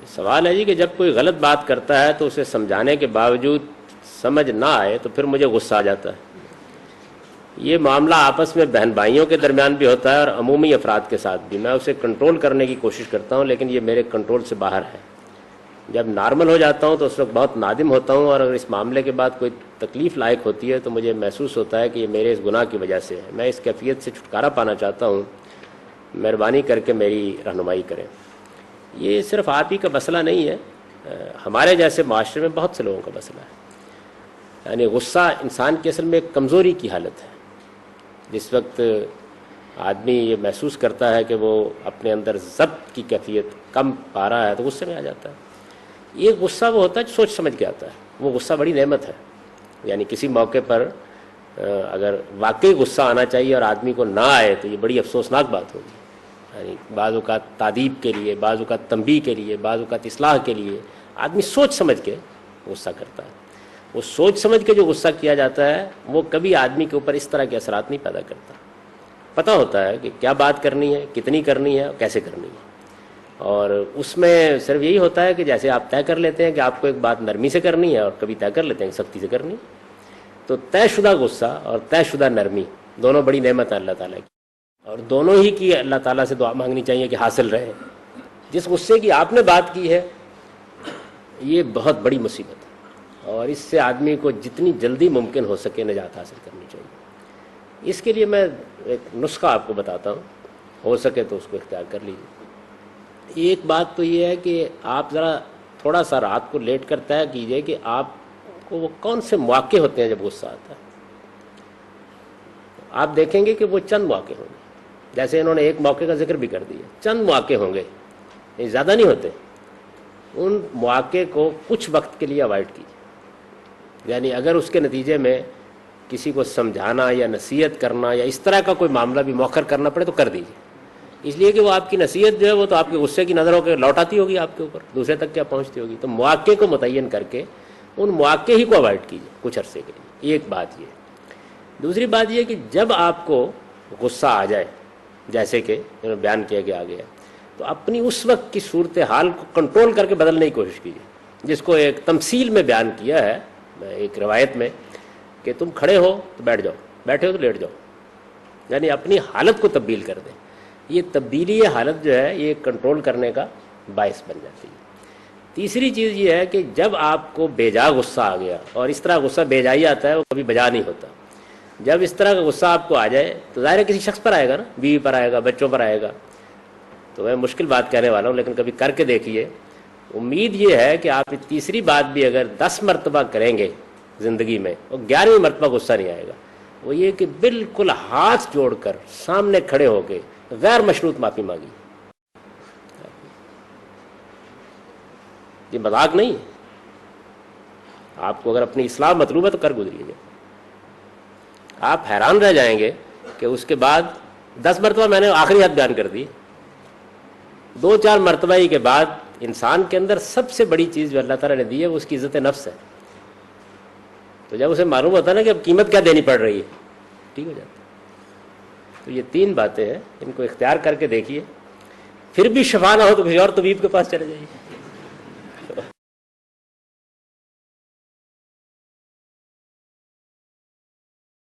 سوال ہے جی کہ جب کوئی غلط بات کرتا ہے تو اسے سمجھانے کے باوجود سمجھ نہ آئے تو پھر مجھے غصہ آ جاتا ہے. یہ معاملہ آپس میں بہن بھائیوں کے درمیان بھی ہوتا ہے اور عمومی افراد کے ساتھ بھی. میں اسے کنٹرول کرنے کی کوشش کرتا ہوں لیکن یہ میرے کنٹرول سے باہر ہے. جب نارمل ہو جاتا ہوں تو اس وقت بہت نادم ہوتا ہوں، اور اگر اس معاملے کے بعد کوئی تکلیف لائق ہوتی ہے تو مجھے محسوس ہوتا ہے کہ یہ میرے اس گناہ کی وجہ سے ہے. میں اس کیفیت سے چھٹکارا پانا چاہتا ہوں، مہربانی کر کے میری رہنمائی کریں. یہ صرف آپ ہی کا مسئلہ نہیں ہے، ہمارے جیسے معاشرے میں بہت سے لوگوں کا مسئلہ ہے. یعنی غصہ انسان کی اصل میں ایک کمزوری کی حالت ہے. جس وقت آدمی یہ محسوس کرتا ہے کہ وہ اپنے اندر ضبط کی کیفیت کم پا رہا ہے تو غصے میں آ جاتا ہے. یہ غصہ وہ ہوتا ہے جو سوچ سمجھ کے آتا ہے. وہ غصہ بڑی نعمت ہے. یعنی کسی موقع پر اگر واقعی غصہ آنا چاہیے اور آدمی کو نہ آئے تو یہ بڑی افسوسناک بات ہوگی. یعنی بعض اوقات تادیب کے لیے، بعض اوقات تنبیہ کے لیے، بعض اوقات اصلاح کے لیے آدمی سوچ سمجھ کے غصہ کرتا ہے. وہ سوچ سمجھ کے جو غصہ کیا جاتا ہے وہ کبھی آدمی کے اوپر اس طرح کے اثرات نہیں پیدا کرتا. پتہ ہوتا ہے کہ کیا بات کرنی ہے، کتنی کرنی ہے، کیسے کرنی ہے. اور اس میں صرف یہی ہوتا ہے کہ جیسے آپ طے کر لیتے ہیں کہ آپ کو ایک بات نرمی سے کرنی ہے اور کبھی طے کر لیتے ہیں کہ سختی سے کرنی ہے. تو طے شدہ غصہ اور طے شدہ نرمی دونوں بڑی نعمت ہے اللہ تعالیٰ کی، اور دونوں ہی کی اللہ تعالیٰ سے دعا مانگنی چاہیے کہ حاصل رہے. جس غصے کی آپ نے بات کی ہے یہ بہت بڑی مصیبت ہے، اور اس سے آدمی کو جتنی جلدی ممکن ہو سکے نجات حاصل کرنی چاہیے. اس کے لیے میں ایک نسخہ آپ کو بتاتا ہوں، ہو سکے تو اس کو اختیار کر لیجیے. ایک بات تو یہ ہے کہ آپ ذرا تھوڑا سا رات کو لیٹ کر طے کیجئے کہ آپ کو وہ کون سے مواقع ہوتے ہیں جب غصہ آتا ہے. آپ دیکھیں گے کہ وہ چند مواقع ہوں گے. جیسے انہوں نے ایک موقع کا ذکر بھی کر دیا، چند مواقع ہوں گے، زیادہ نہیں ہوتے. ان مواقع کو کچھ وقت کے لیے اوائڈ کیجیے. یعنی اگر اس کے نتیجے میں کسی کو سمجھانا یا نصیحت کرنا یا اس طرح کا کوئی معاملہ بھی مؤخر کرنا پڑے تو کر دیجیے. اس لیے کہ وہ آپ کی نصیحت جو ہے وہ تو آپ کے غصے کی نظر ہو کے لوٹ آتی ہوگی آپ کے اوپر، دوسرے تک کیا پہنچتی ہوگی. تو مواقع کو متعین کر کے ان مواقع ہی کو اوائڈ کیجیے کچھ عرصے کے لیے. ایک بات یہ. دوسری بات یہ کہ جب آپ کو غصہ آ جائے جیسے کہ بیان کیا گیا آگے، تو اپنی اس وقت کی صورتحال کو کنٹرول کر کے بدلنے کی کوشش کیجیے. جس کو ایک تمثیل میں بیان کیا ہے ایک روایت میں کہ تم کھڑے ہو تو بیٹھ جاؤ، بیٹھے ہو تو لیٹ جاؤ. یعنی اپنی حالت کو تبدیل کر دیں. یہ تبدیلی حالت جو ہے یہ کنٹرول کرنے کا باعث بن جاتی ہے. تیسری چیز یہ ہے کہ جب آپ کو بے جا غصہ آ گیا، اور اس طرح غصہ بے جا ہی آتا ہے، وہ کبھی بجا نہیں ہوتا. جب اس طرح کا غصہ آپ کو آ جائے تو ظاہر ہے کسی شخص پر آئے گا نا، بیوی پر آئے گا، بچوں پر آئے گا. تو میں مشکل بات کہنے والا ہوں لیکن کبھی کر کے دیکھیے. امید یہ ہے کہ آپ تیسری بات بھی اگر 10 مرتبہ کریں گے زندگی میں، اور 11ویں مرتبہ غصہ نہیں آئے گا. وہ یہ کہ بالکل ہاتھ جوڑ کر سامنے کھڑے ہو کے غیر مشروط معافی مانگی. یہ مذاق نہیں. آپ کو اگر اپنی اصلاح مطلوب ہے تو کر گزریے. آپ حیران رہ جائیں گے کہ اس کے بعد 10 مرتبہ میں نے آخری حد بیان کر دی. 2-4 مرتبہ ہی کے بعد انسان کے اندر سب سے بڑی چیز جو اللہ تعالیٰ نے دی ہے وہ اس کی عزت نفس ہے. تو جب اسے معلوم ہوتا ہے نا کہ اب قیمت کیا دینی پڑ رہی ہے، ٹھیک ہو جاتا ہے. تو یہ 3 باتیں ہیں، ان کو اختیار کر کے دیکھیے. پھر بھی شفا نہ ہو تو کسی اور طبیب کے پاس چلے جائیے.